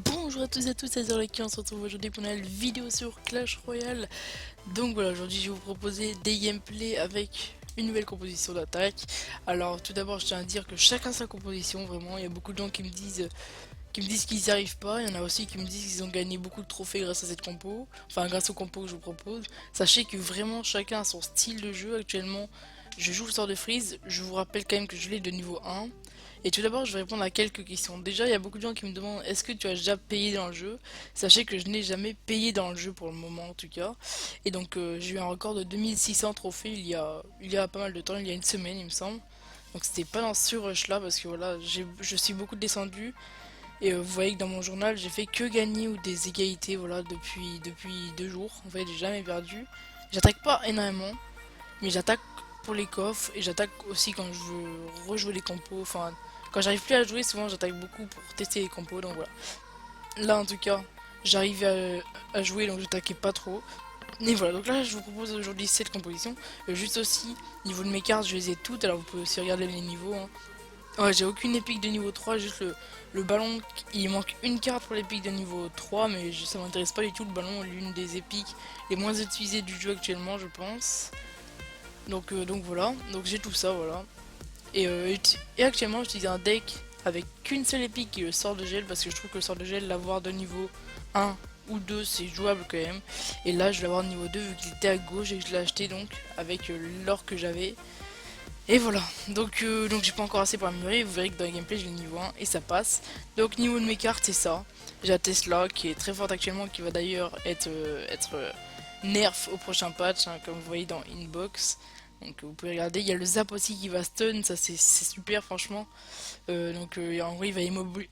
Bonjour à tous et à toutes, c'est Zerleki, on se retrouve aujourd'hui pour une nouvelle vidéo sur Clash Royale. Donc voilà, aujourd'hui je vais vous proposer des gameplays avec une nouvelle composition d'attaque. Alors tout d'abord je tiens à dire que chacun sa composition, vraiment, il y a beaucoup de gens qui me disent qu'ils n'y arrivent pas, il y en a aussi qui me disent qu'ils ont gagné beaucoup de trophées grâce à cette compo, enfin grâce au compo que je vous propose. Sachez que vraiment chacun a son style de jeu actuellement. Je joue le sort de Freeze, je vous rappelle quand même que je l'ai de niveau 1. Et tout d'abord, je vais répondre à quelques questions. Déjà, il y a beaucoup de gens qui me demandent est-ce que tu as déjà payé dans le jeu? Sachez que je n'ai jamais payé dans le jeu pour le moment en tout cas. Et donc, j'ai eu un record de 2600 trophées il y a pas mal de temps, il y a une semaine il me semble. Donc c'était pas dans ce rush là parce que voilà, je suis beaucoup descendu. Et vous voyez que dans mon journal, j'ai fait que gagner ou des égalités voilà, depuis 2 jours. En fait, j'ai jamais perdu. J'attaque pas énormément, mais j'attaque pour les coffres et j'attaque aussi quand je veux rejouer les compos. Enfin, quand j'arrive plus à jouer, souvent j'attaque beaucoup pour tester les compos. Donc voilà. Là en tout cas, j'arrive à jouer donc j'attaquais pas trop. Et voilà, donc là je vous propose aujourd'hui cette composition. Juste aussi, niveau de mes cartes, je les ai toutes. Alors vous pouvez aussi regarder les niveaux, hein. Ouais, j'ai aucune épique de niveau 3, juste le ballon. Il manque une carte pour l'épique de niveau 3, mais ça m'intéresse pas du tout. Le ballon est l'une des épiques les moins utilisées du jeu actuellement, je pense. Donc voilà, donc j'ai tout ça, voilà. Et actuellement j'utilise un deck avec qu'une seule épique qui est le sort de gel, parce que je trouve que le sort de gel, l'avoir de niveau 1 ou 2 c'est jouable quand même. Et là je vais l'avoir de niveau 2 vu qu'il était à gauche et que je l'ai acheté donc avec l'or que j'avais. Et voilà, donc j'ai pas encore assez pour améliorer, vous verrez que dans le gameplay j'ai le niveau 1 et ça passe. Donc niveau de mes cartes c'est ça, j'ai la Tesla qui est très forte actuellement, qui va d'ailleurs être nerf au prochain patch, hein, comme vous voyez dans Inbox. Donc vous pouvez regarder, il y a le zap aussi qui va stun, ça c'est super franchement. En vrai il va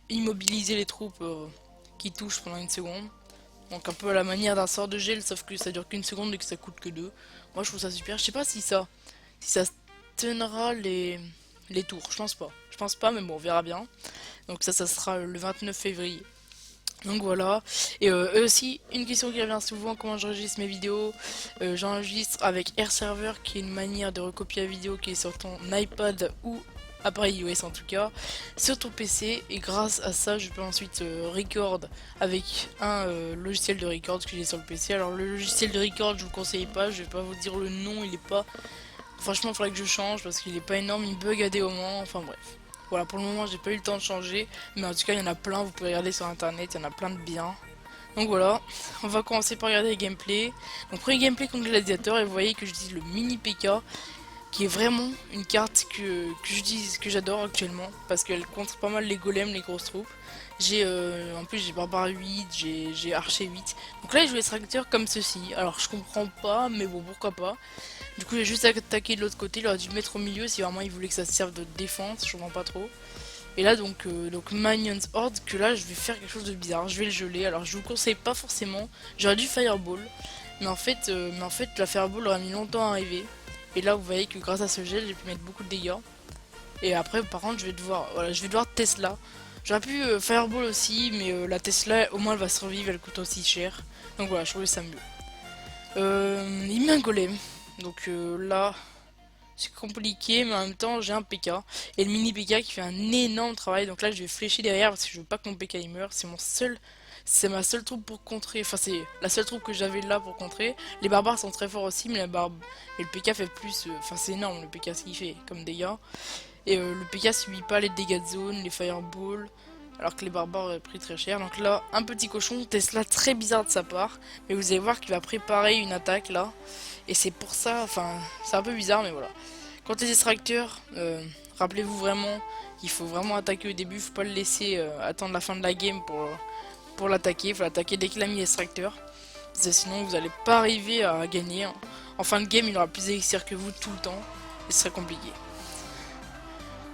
immobiliser les troupes qui touchent pendant une seconde. Donc un peu à la manière d'un sort de gel, sauf que ça dure qu'une seconde et que ça coûte que 2. Moi je trouve ça super, je sais pas si ça stunnera les tours, je pense pas. Je pense pas mais bon on verra bien. Donc ça sera le 29 février. Donc voilà, et eux aussi, une question qui revient souvent, comment j'enregistre mes vidéos. J'enregistre avec AirServer qui est une manière de recopier la vidéo qui est sur ton iPad ou appareil iOS en tout cas, sur ton PC, et grâce à ça je peux ensuite record avec un logiciel de record que j'ai sur le PC. Alors le logiciel de record je vous conseille pas, je vais pas vous dire le nom, il est pas... Franchement il faudrait que je change parce qu'il est pas énorme, il bug à des moments, enfin bref. Voilà, pour le moment, j'ai pas eu le temps de changer, mais en tout cas, il y en a plein, vous pouvez regarder sur internet, il y en a plein de biens. Donc voilà, on va commencer par regarder les gameplays. Donc, premier gameplay contre gladiateur, et vous voyez que j'utilise le mini PK, qui est vraiment une carte que j'utilise, que j'adore actuellement, parce qu'elle contre pas mal les golems, les grosses troupes. En plus, j'ai barbare 8, j'ai archer 8. Donc là, je joue extracteur comme ceci. Alors, je comprends pas, mais bon, pourquoi pas. Du coup, j'ai juste attaqué de l'autre côté, il aurait dû me mettre au milieu si vraiment il voulait que ça serve de défense, je comprends pas trop. Et là donc Minions Horde, que là je vais faire quelque chose de bizarre, je vais le geler. Alors je vous conseille pas forcément, j'aurais dû Fireball, mais en fait la Fireball aurait mis longtemps à arriver. Et là vous voyez que grâce à ce gel j'ai pu mettre beaucoup de dégâts. Et après par contre je vais devoir Tesla. J'aurais pu Fireball aussi, mais la Tesla au moins elle va survivre, elle coûte aussi cher. Donc voilà, je trouvais ça mieux. Il met un golem, donc là c'est compliqué, mais en même temps, j'ai un PK. Et le mini PK qui fait un énorme travail. Donc là, je vais flécher derrière parce que je veux pas que mon PK il meure. C'est ma seule troupe pour contrer. Enfin, c'est la seule troupe que j'avais là pour contrer. Les barbares sont très forts aussi, mais et le PK fait plus. Enfin, c'est énorme le PK ce qu'il fait comme dégâts. Et le PK subit pas les dégâts de zone, les fireballs. Alors que les barbares auraient pris très cher. Donc là, un petit cochon, Tesla très bizarre de sa part. Mais vous allez voir qu'il va préparer une attaque là. Et c'est pour ça, enfin, c'est un peu bizarre, mais voilà. Quand les extracteurs, rappelez-vous vraiment qu'il faut vraiment attaquer au début, faut pas le laisser attendre la fin de la game pour l'attaquer, faut l'attaquer dès qu'il a mis l'extracteur. Parce que sinon vous allez pas arriver à gagner, hein. En fin de game il aura plus d'élixir que vous tout le temps, et ce serait compliqué.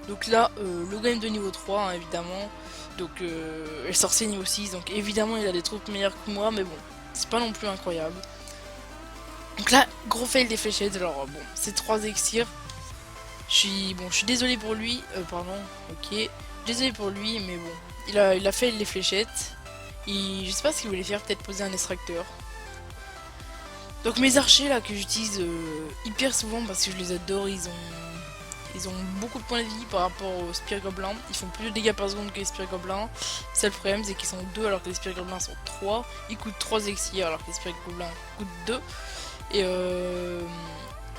Donc là, le game de niveau 3 hein, évidemment, donc le sorcier niveau 6, donc évidemment il a des troupes meilleures que moi, mais bon, c'est pas non plus incroyable. Donc là, gros fail des fléchettes, alors bon, c'est 3 élixirs. Je suis désolé pour lui, pardon, ok. Désolé pour lui, mais bon, il a fait les fléchettes. Je sais pas ce qu'il voulait faire, peut-être poser un extracteur. Donc mes archers là que j'utilise hyper souvent parce que je les adore, ils ont beaucoup de points de vie par rapport aux Spire Gobelins. Ils font plus de dégâts par seconde que les Spire Gobelins. C'est le problème, c'est qu'ils sont 2 alors que les Spire Gobelins sont 3. Ils coûtent 3 elixirs alors que les Spire Gobelins coûtent 2.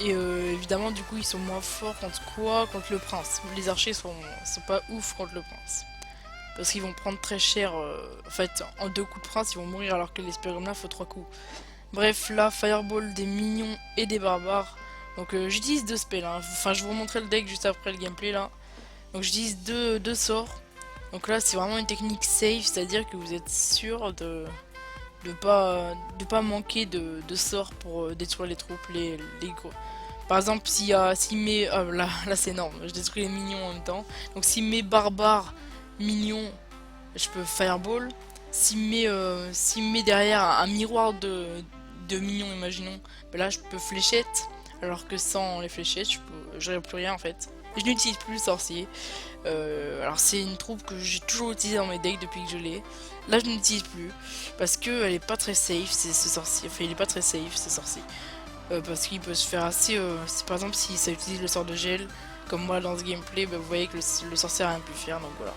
Et, évidemment, du coup, ils sont moins forts contre quoi? Contre le prince. Les archers sont pas ouf contre le prince. Parce qu'ils vont prendre très cher. En fait, en 2 coups de prince, ils vont mourir alors que les Spire Gobelins faut 3 coups. Bref, là, Fireball, des minions et des barbares. Donc j'utilise 2 spells, hein. Enfin, je vous montrerai le deck juste après le gameplay là. Donc j'utilise deux sorts. Donc là, c'est vraiment une technique safe, c'est-à-dire que vous êtes sûr de pas manquer de sorts pour détruire les troupes, les gros. Par exemple, s'il met... Oh, là c'est énorme, je détruis les minions en même temps. Donc s'il met barbare, minion, je peux Fireball. S'il met derrière un miroir de minions, imaginons, ben là je peux fléchette. Alors que sans les fléchettes, j'aurais plus rien en fait. Je n'utilise plus le sorcier. Alors c'est une troupe que j'ai toujours utilisée dans mes decks depuis que je l'ai. Là je n'utilise plus. Parce qu'elle est pas très safe, c'est ce sorcier. Enfin il est pas très safe ce sorcier. Parce qu'il peut se faire assez... par exemple si ça utilise le sort de gel, comme moi dans ce gameplay, bah, vous voyez que le sorcier a rien pu faire. Donc voilà.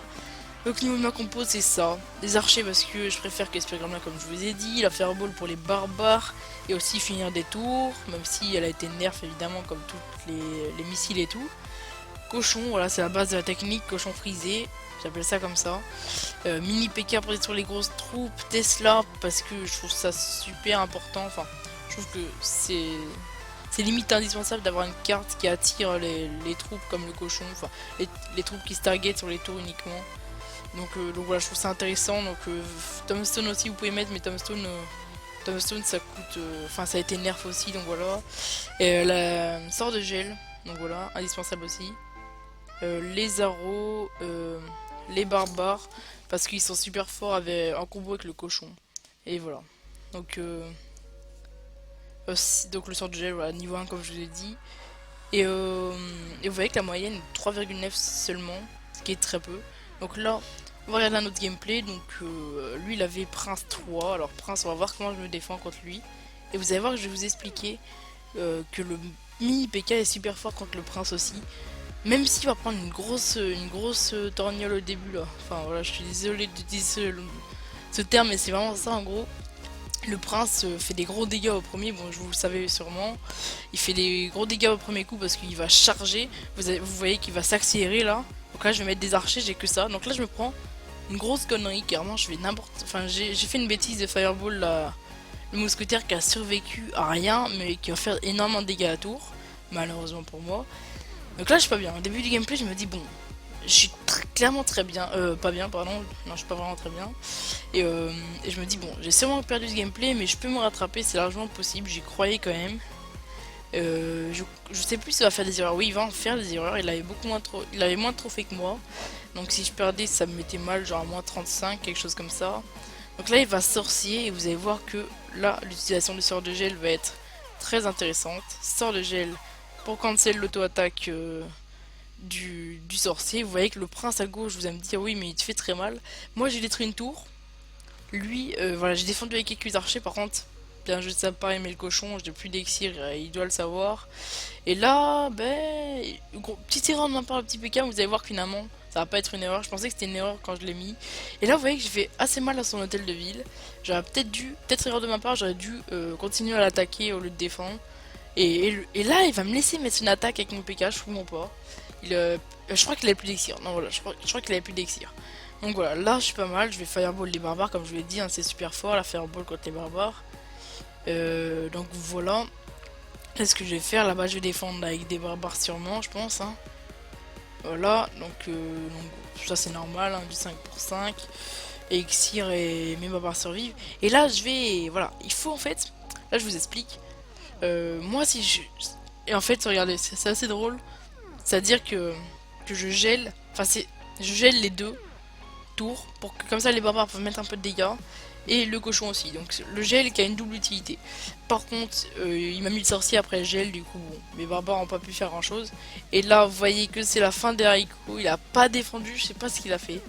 Donc niveau de ma compo c'est ça, des archers parce que je préfère que les Spire Gobelins comme je vous ai dit, la Fireball pour les barbares et aussi finir des tours, même si elle a été nerf évidemment comme toutes les missiles et tout. Cochon, voilà c'est la base de la technique, cochon frisé, j'appelle ça comme ça. Mini PK pour détruire les grosses troupes, Tesla parce que je trouve ça super important, enfin je trouve que c'est limite indispensable d'avoir une carte qui attire les troupes comme le cochon, enfin les troupes qui se targetent sur les tours uniquement. Donc voilà, je trouve ça intéressant. Donc Tombstone aussi vous pouvez mettre, mais Tombstone ça coûte, enfin ça a été nerf aussi, donc voilà. Et la sort de gel, donc voilà, indispensable aussi. Les arrows, les barbares, parce qu'ils sont super forts en combo avec le cochon. Et voilà. Donc donc le sort de gel, voilà, niveau 1 comme je vous ai dit. Et vous voyez que la moyenne est 3,9 seulement, ce qui est très peu. Donc là, on va regarder un autre gameplay. Donc lui, il avait Prince 3. Alors Prince, on va voir comment je me défends contre lui. Et vous allez voir que je vais vous expliquer que le mini PK est super fort contre le Prince aussi. Même s'il va prendre une grosse torgnole au début là. Enfin voilà, je suis désolé d'utiliser ce terme, mais c'est vraiment ça en gros. Le prince fait des gros dégâts au premier, bon vous le savez sûrement. Il fait des gros dégâts au premier coup parce qu'il va charger. Vous voyez qu'il va s'accélérer là. Donc là je vais mettre des archers, j'ai que ça. Donc là je me prends une grosse connerie, carrément je vais n'importe... Enfin j'ai fait une bêtise de Fireball là. Le mousquetaire qui a survécu à rien mais qui va faire énormément de dégâts à la tour. Malheureusement pour moi. Donc là je suis pas bien. Au début du gameplay je me dis bon... Je suis clairement très bien, pas bien pardon, non je suis pas vraiment très bien. Et je me dis bon, j'ai sûrement perdu ce gameplay mais je peux me rattraper, c'est largement possible, j'y croyais quand même. Je sais plus s'il va faire des erreurs, oui il va en faire des erreurs, il avait moins de trophées que moi. Donc si je perdais ça me mettait mal, genre à moins 35, quelque chose comme ça. Donc là il va sorcier et vous allez voir que là l'utilisation du sort de gel va être très intéressante. Sort de gel pour cancel l'auto-attaque du sorcier. Vous voyez que le prince à gauche, vous allez me dire oui mais il te fait très mal. Moi j'ai détruit une tour. Lui, voilà, j'ai défendu avec quelques archers par contre. Bien je sais pas aimer le cochon, je n'ai plus d'exir, il doit le savoir. Et là, ben, petite erreur de ma part, le petit PK, vous allez voir que finalement, ça va pas être une erreur. Je pensais que c'était une erreur quand je l'ai mis. Et là, vous voyez que j'ai fait assez mal à son hôtel de ville. J'aurais peut-être erreur de ma part, j'aurais dû continuer à l'attaquer au lieu de défendre. Et là, il va me laisser mettre une attaque avec mon PK, je comprends pas. Je crois qu'il avait plus d'exir. Non, voilà, je crois qu'il avait plus d'exir. Donc voilà, là je suis pas mal. Je vais Fireball les barbares, comme je vous l'ai dit, hein, c'est super fort la Fireball contre les barbares. Donc voilà. Qu'est-ce que je vais faire là-bas? Je vais défendre avec des barbares sûrement, je pense. Hein. Voilà, donc ça c'est normal, hein, du 5 pour 5. Elixir et mes barbares survivent. Et là je vais. Voilà, il faut en fait. Là je vous explique. Moi si je. Et en fait, regardez, c'est assez drôle. C'est-à-dire que je gèle, enfin je gèle les deux tours pour que comme ça les barbares peuvent mettre un peu de dégâts et le cochon aussi. Donc le gel qui a une double utilité. Par contre, il m'a mis le sorcier après le gel, du coup bon, mes barbares n'ont pas pu faire grand chose. Et là vous voyez que c'est la fin des haricots, il a pas défendu, je sais pas ce qu'il a fait.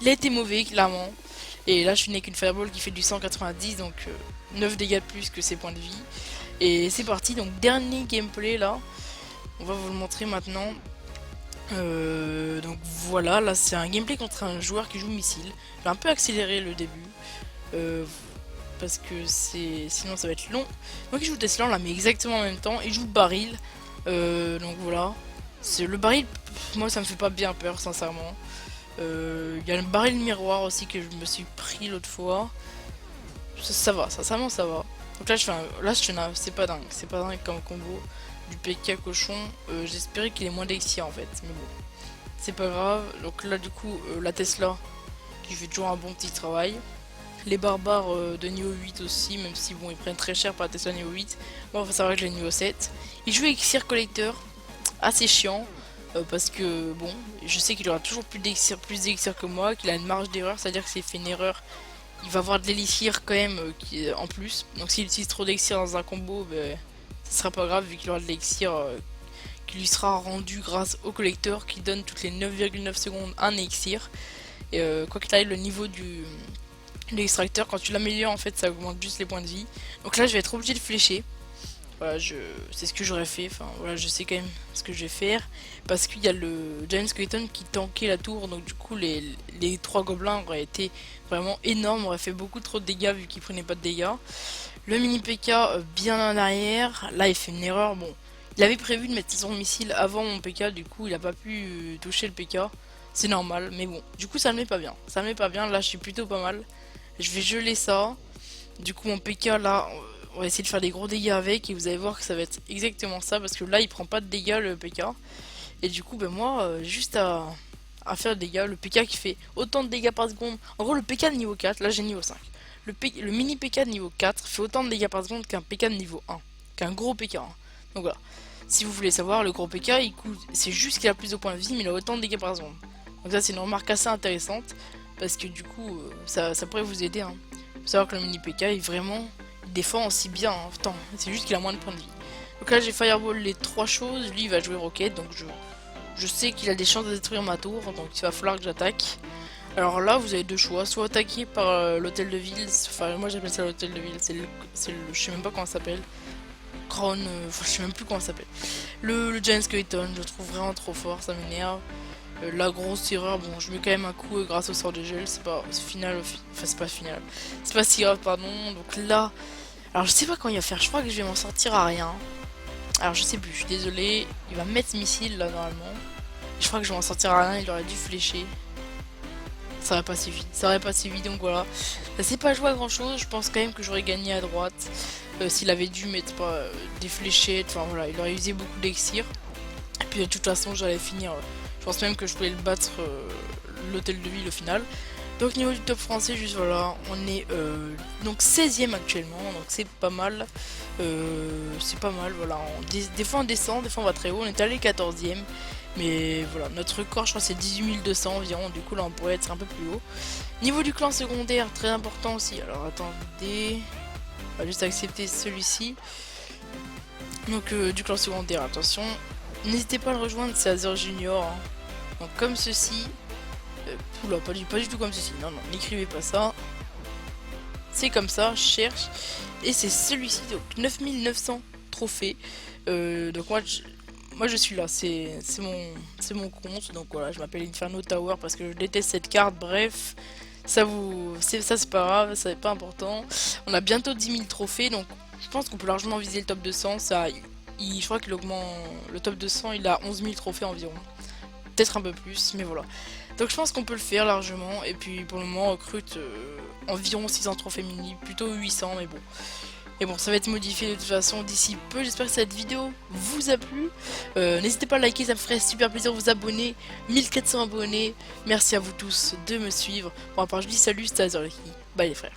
Il a été mauvais clairement. Et là je suis né qu'une fireball qui fait du 190, donc 9 dégâts de plus que ses points de vie. Et c'est parti, donc dernier gameplay là. On va vous le montrer maintenant. Donc voilà, là c'est un gameplay contre un joueur qui joue missile. J'ai un peu accéléré le début. euh, Parce que sinon ça va être long. Moi qui joue Tesla, on la met exactement en même temps. Il joue baril. Donc voilà. C'est le baril, moi ça me fait pas bien peur sincèrement. Il y a le baril miroir aussi que je me suis pris l'autre fois. Ça va, sincèrement ça va. Donc là c'est pas dingue. C'est pas dingue comme combo. Du PK cochon. J'espérais qu'il ait moins d'exia en fait. Mais bon. C'est pas grave. Donc là du coup la Tesla qui fait toujours un bon petit travail. Les barbares de niveau 8 aussi, même si bon ils prennent très cher par la Tesla niveau 8. Bon, faut savoir que j'ai niveau 7. Il joue Elixir Collector, assez chiant, parce que bon, je sais qu'il aura toujours plus d'élixir que moi, qu'il a une marge d'erreur, c'est-à-dire que s'il fait une erreur, il va avoir de l'élixir quand même en plus. Donc s'il utilise trop d'élixir dans un combo, ben, ce sera pas grave vu qu'il aura de l'élixir qui lui sera rendu grâce au collecteur qui donne toutes les 9,9 secondes un élixir. Et quoi qu'il arrive, le niveau du l'extracteur, quand tu l'améliores en fait ça augmente juste les points de vie. Donc là je vais être obligé de flécher. Voilà, c'est ce que j'aurais fait, enfin voilà, je sais quand même ce que je vais faire. Parce qu'il y a le Giant Skeleton qui tankait la tour, donc du coup les trois gobelins auraient été vraiment énormes, auraient fait beaucoup trop de dégâts vu qu'ils prenaient pas de dégâts. Le mini PK bien en arrière, là il fait une erreur, bon. Il avait prévu de mettre son missile avant mon PK, du coup il a pas pu toucher le PK. C'est normal, mais bon, du coup ça me met pas bien. Ça me met pas bien, là je suis plutôt pas mal. Je vais geler ça. Du coup mon PK là, on va essayer de faire des gros dégâts avec et vous allez voir que ça va être exactement ça parce que là il prend pas de dégâts le PK. Et du coup ben moi juste à faire des dégâts, le PK qui fait autant de dégâts par seconde. En gros le PK de niveau 4, là j'ai niveau 5. Le mini PK de niveau 4 fait autant de dégâts par seconde qu'un PK de niveau 1. Qu'un gros PK. Hein. Donc voilà. Si vous voulez savoir, le gros PK il coûte. C'est juste qu'il a plus de points de vie mais il a autant de dégâts par seconde. Donc ça c'est une remarque assez intéressante. Parce que du coup, ça pourrait vous aider. Hein. Faut savoir que le mini PK est vraiment. Il défend aussi bien. Hein. C'est juste qu'il a moins de points de vie. Donc là, j'ai Fireball les trois choses. Lui, il va jouer Rocket. Donc je sais qu'il a des chances de détruire ma tour. Donc il va falloir que j'attaque. Alors là, vous avez deux choix. Soit attaquer par l'hôtel de ville. Enfin, moi j'appelle ça l'hôtel de ville. Je sais même pas comment ça s'appelle. Crown. Je sais même plus comment ça s'appelle. Le Giant Skeleton, je le trouve vraiment trop fort. Ça m'énerve. La grosse erreur, bon je mets quand même un coup grâce au sort de gel, c'est pas final, enfin c'est pas final, c'est pas si grave pardon, donc là, alors je sais pas quand il va faire, je crois que je vais m'en sortir à rien, alors je sais plus, je suis désolé, il va mettre ce missile là normalement, je crois que je vais m'en sortir à rien, il aurait dû flécher, ça aurait pas suffi, donc voilà, ça s'est pas joué à grand chose, je pense quand même que j'aurais gagné à droite, s'il avait dû mettre des fléchettes, enfin voilà, il aurait usé beaucoup d'exir, et puis de toute façon j'allais finir. Je pense même que je pouvais le battre l'hôtel de ville au final. Donc niveau du top français, juste voilà, on est donc 16ème actuellement, donc c'est pas mal. Voilà. Des fois on descend, des fois on va très haut, on est allé 14ème. Mais voilà, notre record je crois c'est 18 200 environ, du coup là on pourrait être un peu plus haut. Niveau du clan secondaire, très important aussi, alors attendez, on va juste accepter celui-ci. Donc du clan secondaire, attention, n'hésitez pas à le rejoindre, c'est Azer Junior. Hein. Donc comme ceci. Oula, pas du tout comme ceci. Non, n'écrivez pas ça. C'est comme ça, je cherche. Et c'est celui-ci, donc 9900 trophées. Donc moi je suis là, c'est mon compte. Donc voilà, je m'appelle Inferno Tower parce que je déteste cette carte. Bref, ça c'est pas grave, ça c'est pas important. On a bientôt 10 000 trophées, donc je pense qu'on peut largement viser le top 200. Je crois qu'il augmente le top 200, il a 11 000 trophées environ. Peut-être un peu plus, mais voilà. Donc je pense qu'on peut le faire largement. Et puis pour le moment on recrute environ 600 trophées mini, plutôt 800, mais bon. Et bon, ça va être modifié de toute façon d'ici peu. J'espère que cette vidéo vous a plu. N'hésitez pas à liker, ça me ferait super plaisir de vous abonner. 1400 abonnés. Merci à vous tous de me suivre. Bon, à part je dis salut, c'était Azoriki. Bye les frères.